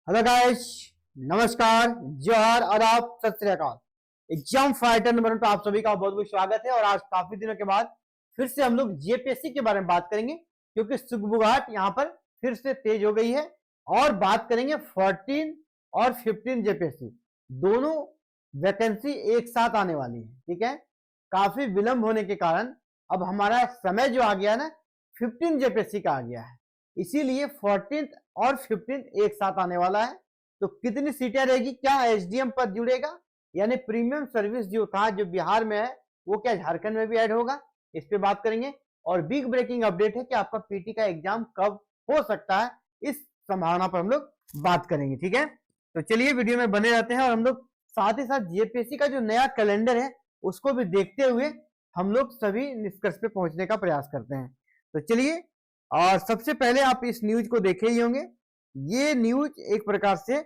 Hello guys, नमस्कार, जोहार और आप सत श्री अकाल। एग्जाम फाइटर नंबर पर आप सभी का बहुत बहुत स्वागत है। और आज काफी दिनों के बाद फिर से हम लोग जेपीएससी के बारे में बात करेंगे, क्योंकि सुगबुगाहट यहाँ पर फिर से तेज हो गई है। और बात करेंगे 14 और 15 जेपीएससी दोनों वैकेंसी एक साथ आने वाली है। ठीक है, काफी विलंब होने के कारण अब हमारा समय जो आ गया ना 15 जेपीएससी का आ गया है, इसीलिए 14 और 15 एक साथ आने वाला है। तो कितनी सीटें रहेगी, क्या एसडीएम पद जुड़ेगा, यानी प्रीमियम सर्विस जो था जो बिहार में है वो क्या झारखंड में भी ऐड होगा, इस पे बात करेंगे। और बिग ब्रेकिंग अपडेट है कि आपका पीटी का एग्जाम कब हो सकता है, इस संभावना पर हम लोग बात करेंगे। ठीक है, तो चलिए वीडियो में बने रहते हैं और हम लोग साथ ही साथ जेपीएससी का जो नया कैलेंडर है उसको भी देखते हुए हम लोग सभी निष्कर्ष पे पहुंचने का प्रयास करते हैं। तो चलिए, और सबसे पहले आप इस न्यूज को देखे ही होंगे। ये न्यूज एक प्रकार से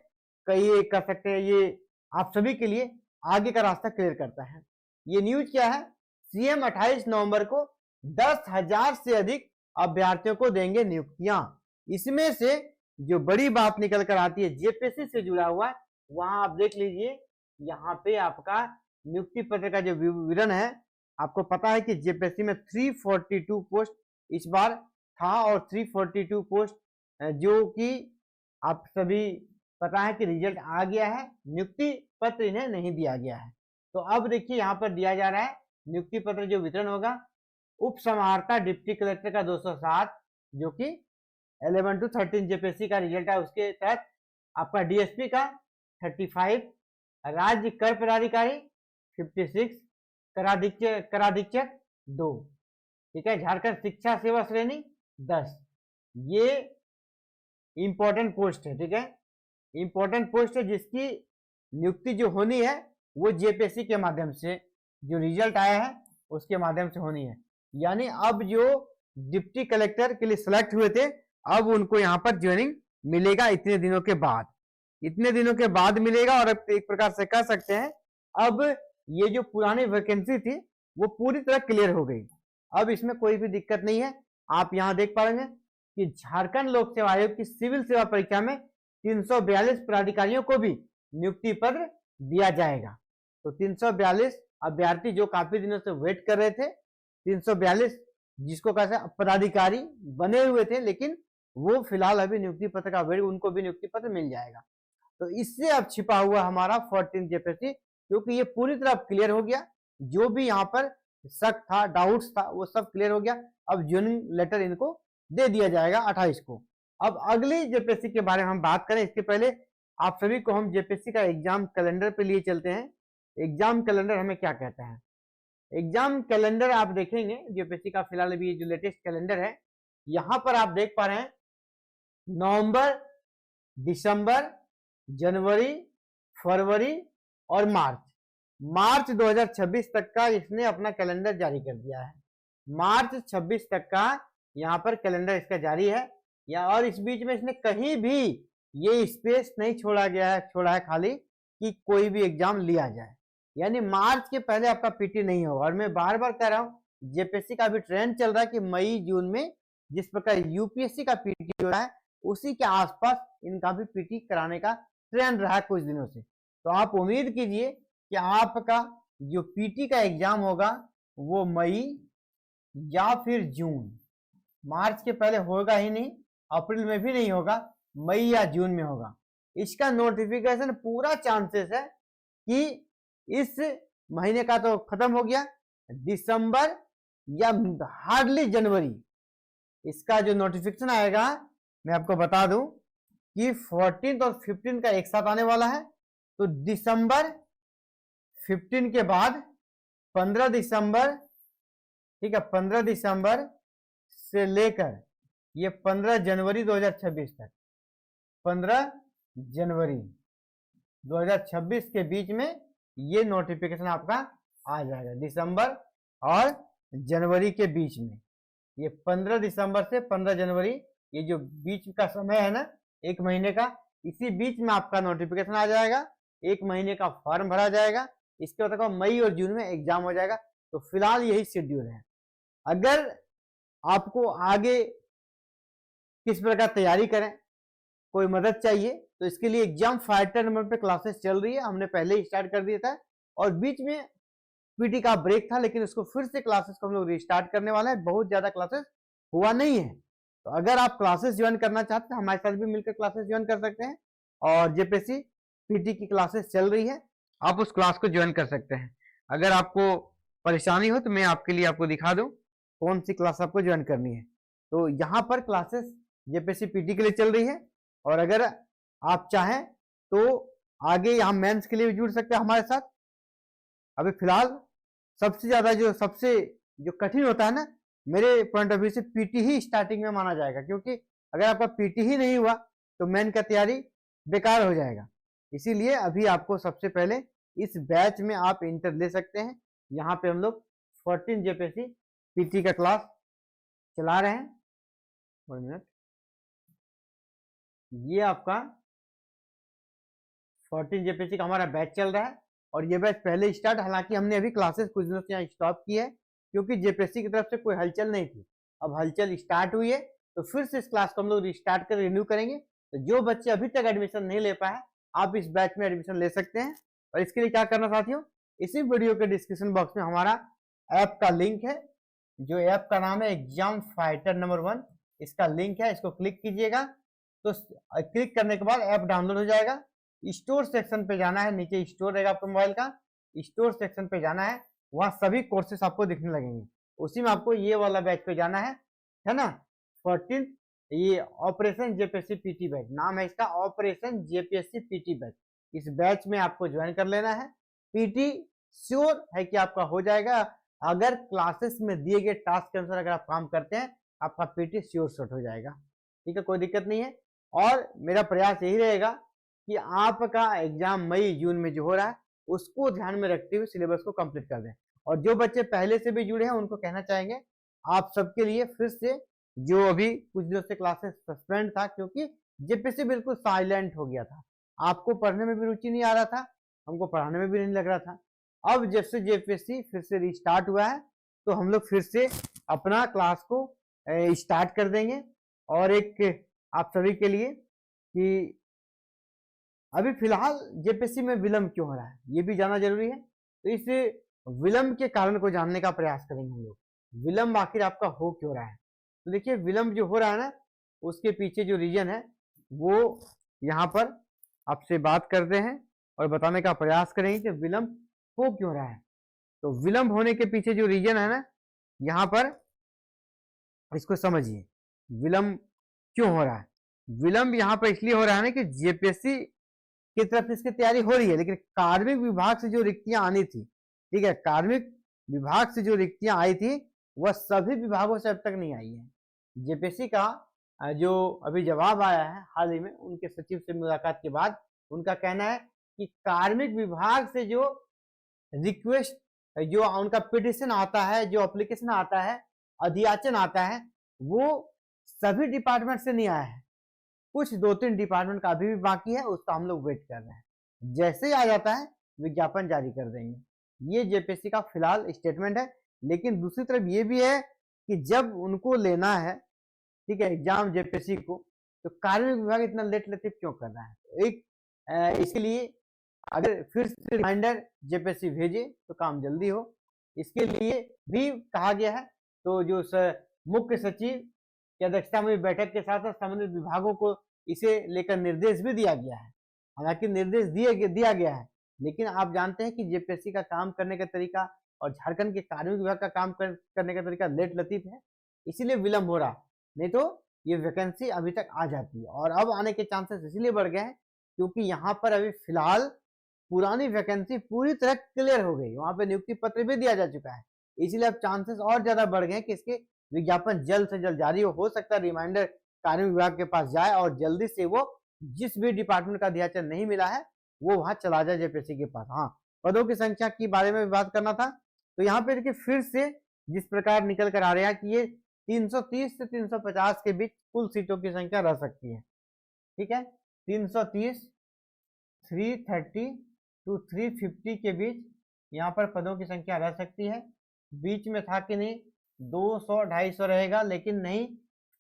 कई कह सकते हैं ये आप सभी के लिए आगे का रास्ता क्लियर करता है। ये न्यूज क्या है, सीएम 28 नवंबर को 10,000 से अधिक अभ्यर्थियों को देंगे नियुक्तियां। इसमें से जो बड़ी बात निकल कर आती है जेपीएससी से जुड़ा हुआ, वहां आप देख लीजिए, यहाँ पे आपका नियुक्ति पत्र का जो विवरण है, आपको पता है कि जेपीएससी में 342 पोस्ट इस बार था और 342 पोस्ट जो कि आप सभी पता है कि रिजल्ट आ गया है, नियुक्ति पत्र इन्हें नहीं दिया गया है। तो अब देखिए यहाँ पर दिया जा रहा है नियुक्ति पत्र जो वितरण होगा, उप समाहर्ता डिप्टी कलेक्टर का 207 जो कि 11 to 13 जेपीएससी का रिजल्ट है, उसके तहत आपका डीएसपी का 35, राज्य कर पदाधिकारी 56, कराधीक्षक 2। ठीक है, झारखंड शिक्षा सेवा श्रेणी 10। ये इंपॉर्टेंट पोस्ट है। ठीक है, इंपॉर्टेंट पोस्ट है जिसकी नियुक्ति जो होनी है वो जेपीएससी के माध्यम से, जो रिजल्ट आया है उसके माध्यम से होनी है। यानी अब जो डिप्टी कलेक्टर के लिए सिलेक्ट हुए थे, अब उनको यहाँ पर ज्वाइनिंग मिलेगा इतने दिनों के बाद, इतने दिनों के बाद मिलेगा। और अब एक प्रकार से कह सकते हैं अब ये जो पुरानी वैकेंसी थी वो पूरी तरह क्लियर हो गई, अब इसमें कोई भी दिक्कत नहीं है। आप यहां देख पाएंगे कि झारखंड लोक सेवा आयोग की सिविल सेवा परीक्षा में 342 पदाधिकारियों को भी नियुक्ति पत्र दिया जाएगा। तो 342 अभ्यर्थी जो काफी दिनों से वेट कर रहे थे, 342 जिसको कैसे पदाधिकारी बने हुए थे, लेकिन वो फिलहाल अभी नियुक्ति पत्र का वेट, उनको भी नियुक्ति पत्र मिल जाएगा। तो इससे अब छिपा हुआ हमारा 14 जेपीएससी, क्योंकि ये पूरी तरह क्लियर हो गया, जो भी यहाँ पर शक था, डाउट्स था, वो सब क्लियर हो गया। अब ज्वाइनिंग लेटर इनको दे दिया जाएगा 28 को। अब अगली जेपीएससी के बारे में हम बात करें, इसके पहले आप सभी को हम जेपीएससी का एग्जाम कैलेंडर पे लिए चलते हैं। एग्जाम कैलेंडर हमें क्या कहता है, एग्जाम कैलेंडर आप देखेंगे जेपीएससी का फिलहाल अभी जो लेटेस्ट कैलेंडर है, यहाँ पर आप देख पा रहे हैं नवंबर, दिसंबर, जनवरी, फरवरी और मार्च 2026 तक का इसने अपना कैलेंडर जारी कर दिया है। मार्च 26 तक का यहाँ पर कैलेंडर इसका जारी है, या और इस बीच में इसने कहीं भी ये स्पेस नहीं छोड़ा है खाली कि कोई भी एग्जाम लिया जाए। यानी मार्च के पहले आपका पीटी नहीं होगा। और मैं बार बार कह रहा हूँ जेपीएससी का भी ट्रेंड चल रहा है कि मई जून में जिस प्रकार यूपीएससी का पीटी हो रहा है, उसी के आसपास इनका भी पीटी कराने का ट्रेंड रहा है कुछ दिनों से। तो आप उम्मीद कीजिए कि आपका जो पीटी का एग्जाम होगा वो मई या फिर जून, मार्च के पहले होगा ही नहीं, अप्रैल में भी नहीं होगा, मई या जून में होगा। इसका नोटिफिकेशन पूरा चांसेस है कि इस महीने का तो खत्म हो गया, दिसंबर या हार्डली जनवरी इसका जो नोटिफिकेशन आएगा। मैं आपको बता दूं कि 14 और 15 का एक साथ आने वाला है। तो दिसंबर 15 के बाद 15 दिसंबर, ठीक है, 15 दिसंबर से लेकर ये 15 जनवरी 2026 तक, 15 जनवरी 2026 के बीच में ये नोटिफिकेशन आपका आ जाएगा। दिसंबर और जनवरी के बीच में, ये 15 दिसंबर से 15 जनवरी, ये जो बीच का समय है ना एक महीने का, इसी बीच में आपका नोटिफिकेशन आ जाएगा, एक महीने का फॉर्म भरा जाएगा, इसके बाद मई और जून में एग्जाम हो जाएगा। तो फिलहाल यही शेड्यूल है। अगर आपको आगे किस प्रकार तैयारी करें, कोई मदद चाहिए तो इसके लिए एग्जाम फाइटर नंबर पे क्लासेस चल रही है, हमने पहले ही स्टार्ट कर दिया था और बीच में पीटी का ब्रेक था, लेकिन उसको फिर से क्लासेस को हम लोग रिस्टार्ट करने वाला है। बहुत ज्यादा क्लासेस हुआ नहीं है, तो अगर आप क्लासेस ज्वाइन करना चाहते हैं हमारे साथ भी मिलकर क्लासेस ज्वाइन कर सकते हैं। और जेपीएससी पीटी की क्लासेस चल रही है, आप उस क्लास को ज्वाइन कर सकते हैं। अगर आपको परेशानी हो तो मैं आपके लिए आपको दिखा दूं कौन सी क्लास आपको ज्वाइन करनी है। तो यहाँ पर क्लासेस जेपीएससी पीटी के लिए चल रही है, और अगर आप चाहें तो आगे यहाँ मेंस के लिए भी जुड़ सकते हैं हमारे साथ। अभी फिलहाल सबसे ज्यादा जो कठिन होता है ना, मेरे पॉइंट ऑफ व्यू से पीटी ही स्टार्टिंग में माना जाएगा, क्योंकि अगर आपका पीटी ही नहीं हुआ तो मेन का तैयारी बेकार हो जाएगा। इसीलिए अभी आपको सबसे पहले इस बैच में आप इंटर ले सकते हैं। यहाँ पे हम लोग 14 जेपीएससी पीटी का क्लास चला रहे हैं। 1 मिनट, ये आपका 14 जेपीएससी का हमारा बैच चल रहा है, और ये बैच पहले स्टार्ट, हालांकि हमने अभी क्लासेस कुछ दिनों से यहाँ स्टॉप की है क्योंकि जेपीएससी की तरफ से कोई हलचल नहीं थी। अब हलचल स्टार्ट हुई है तो फिर से इस क्लास को हम लोग रिस्टार्ट कर रिन्यू करेंगे। तो जो बच्चे अभी तक एडमिशन नहीं ले पाए आप इस बैच में एडमिशन ले सकते हैं। और इसके लिए क्या करना साथियों, इसी वीडियो के डिस्क्रिप्शन बॉक्स में हमारा ऐप का लिंक है, जो ऐप का नाम है एग्जाम फाइटर नंबर 1, इसका लिंक है, इसको क्लिक कीजिएगा। तो क्लिक करने के बाद ऐप डाउनलोड हो जाएगा। स्टोर सेक्शन पे जाना है, नीचे स्टोर रहेगा आपके मोबाइल का, स्टोर सेक्शन पे जाना है, वहां सभी कोर्सेस आपको दिखने लगेंगे। उसी में आपको ये वाला बैच पे जाना है ना, 14 ये ऑपरेशन जेपीएससी पीटी बैच नाम है इसका, ऑपरेशन जेपीएससी पीटी बैच। इस बैच में आपको ज्वाइन कर लेना है। पीटी श्योर है कि आपका हो जाएगा, अगर क्लासेस में दिए गए टास्क के अनुसार अगर आप काम करते हैं आपका पीटी श्योर शॉट हो जाएगा। ठीक है, कोई दिक्कत नहीं है। और मेरा प्रयास यही रहेगा कि आपका एग्जाम मई जून में जो हो रहा है उसको ध्यान में रखते हुए सिलेबस को कंप्लीट कर दें। और जो बच्चे पहले से भी जुड़े हैं उनको कहना चाहेंगे आप सबके लिए फिर से, जो अभी कुछ दिनों से क्लासेस सस्पेंड था क्योंकि जेपीएससी बिल्कुल साइलेंट हो गया था, आपको पढ़ने में भी रुचि नहीं आ रहा था, हमको पढ़ाने में भी नहीं लग रहा था। अब जब से जेपीएससी फिर से रिस्टार्ट हुआ है तो हम लोग फिर से अपना क्लास को स्टार्ट कर देंगे। और एक आप सभी के लिए कि अभी फिलहाल जेपीएससी में विलंब क्यों हो रहा है ये भी जानना जरूरी है, तो इस विलंब के कारण को जानने का प्रयास करेंगे हम लोग। विलंब आखिर आपका हो क्यों रहा है, तो देखिए विलंब जो हो रहा है ना उसके पीछे जो रीजन है वो यहाँ पर आपसे बात करते हैं और बताने का प्रयास करेंगे कि विलंब हो क्यों रहा है। तो विलंब होने के पीछे जो रीजन है ना, यहाँ पर इसको समझिए विलंब क्यों हो रहा है। विलंब यहाँ पर इसलिए हो रहा है ना कि जेपीएससी की तरफ इसकी तैयारी हो रही है, लेकिन कार्मिक विभाग से जो रिक्तियां आनी थी, ठीक है, कार्मिक विभाग से जो रिक्तियां आई थी वह सभी विभागों से अब तक नहीं आई है। जेपीएससी का जो अभी जवाब आया है हाल ही में उनके सचिव से मुलाकात के बाद, उनका कहना है कि कार्मिक विभाग से जो रिक्वेस्ट, जो उनका पिटिशन आता है, जो एप्लीकेशन आता है, अधियाचन आता है, वो सभी डिपार्टमेंट से नहीं आया है। कुछ 2-3 डिपार्टमेंट का अभी भी बाकी है, उसका हम लोग वेट कर रहे हैं। जैसे ही आ जाता है विज्ञापन जारी कर देंगे। ये जेपीएससी का फिलहाल स्टेटमेंट है। लेकिन दूसरी तरफ ये भी है कि जब उनको लेना है, ठीक है, एग्जाम जेपीएससी को, तो कार्मिक विभाग इतना लेट क्यों कर रहा है। एक इसके लिए अगर फिर से रिमाइंडर जेपीएससी भेजे तो काम जल्दी हो, इसके लिए भी कहा गया है। तो जो मुख्य सचिव की अध्यक्षता में बैठक के साथ संबंधित विभागों को इसे लेकर निर्देश भी दिया गया है। हालांकि निर्देश दिया गया है, लेकिन आप जानते हैं कि जेपीएससी का काम करने का तरीका और झारखंड के कार्मिक विभाग का काम करने का तरीका लेट लतीफ है, इसीलिए विलंब हो रहा। नहीं तो ये वैकेंसी अभी तक आ जाती है, और अब आने के चांसेस इसलिए बढ़ गए हैं क्योंकि यहाँ पर अभी फिलहाल पुरानी वैकेंसी पूरी तरह क्लियर हो गई, वहां पे नियुक्ति पत्र भी दिया जा चुका है। इसीलिए अब चांसेस और ज्यादा बढ़ गए कि इसके विज्ञापन जल्द से जल्द जारी हो सकता है रिमाइंडर कार्मिक विभाग के पास जाए और जल्दी से वो जिस भी डिपार्टमेंट का अध्याचन नहीं मिला है वो वहां चला जाए जेपीएससी के पास। हाँ, पदों की संख्या के बारे में भी बात करना था। तो यहाँ पे देखिए फिर से जिस प्रकार निकल कर आ रहा है कि ये 330 से 350 के बीच कुल सीटों की संख्या रह सकती है। ठीक है, 330, 330 to 350 के बीच यहाँ पर पदों की संख्या रह सकती है। बीच में था कि नहीं 200-250 रहेगा, लेकिन नहीं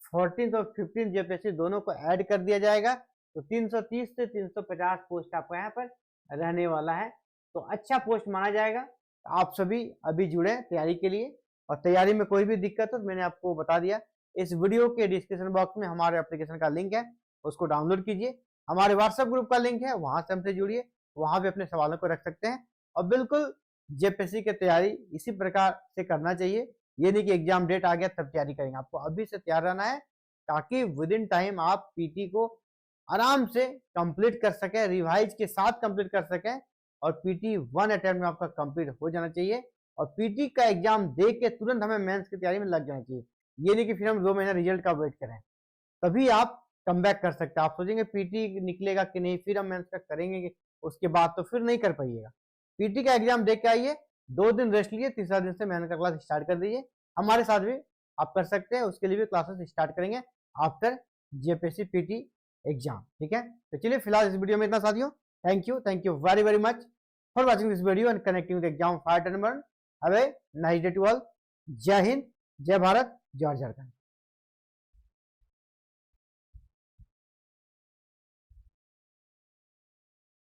14 और 15 जेपीएससी दोनों को ऐड कर दिया जाएगा। तो 330 से 350 पोस्ट आपका यहाँ पर रहने वाला है, तो अच्छा पोस्ट माना जाएगा। आप सभी अभी जुड़े तैयारी के लिए, और तैयारी में कोई भी दिक्कत हो मैंने आपको बता दिया। इस वीडियो के डिस्क्रिप्शन बॉक्स में हमारे एप्लीकेशन का लिंक है, उसको डाउनलोड कीजिए। हमारे व्हाट्सएप ग्रुप का लिंक है, वहां से हमसे जुड़िए, वहां भी अपने सवालों को रख सकते हैं। और बिल्कुल जेपीएससी की तैयारी इसी प्रकार से करना चाहिए, ये नहीं कि एग्जाम डेट आ गया तब तैयारी करेंगे। आपको अभी से तैयार रहना है, ताकि विद इन टाइम आप पीटी को आराम से कंप्लीट कर सके, रिवाइज के साथ कंप्लीट कर सके, और पीटी 1 अटेम्प्ट में आपका कंप्लीट हो जाना चाहिए। और पीटी का एग्जाम दे के तुरंत हमें मेंस की तैयारी में लग जाना चाहिए। ये नहीं कि फिर हम 2 महीना रिजल्ट का वेट करें, तभी आप कम बैक कर सकते हैं। आप सोचेंगे पीटी निकलेगा कि नहीं, फिर हम मेंस का करेंगे, उसके बाद तो फिर नहीं कर पाइएगा। पीटी का एग्जाम दे के आइए, 2 दिन रेस्ट लीजिए, तीसरा दिन से मेंस का क्लास स्टार्ट कर दीजिए। हमारे साथ भी आप कर सकते हैं, उसके लिए भी क्लासेस स्टार्ट करेंगे आफ्टर जेपीएससी पीटी एग्जाम। ठीक है, तो चलिए फिलहाल इस वीडियो में इतना साथियों। Thank you very very much for watching this video and connecting with exam fire turn. Have a nice day to all. जय हिंद, जय भारत, जय झारखंड।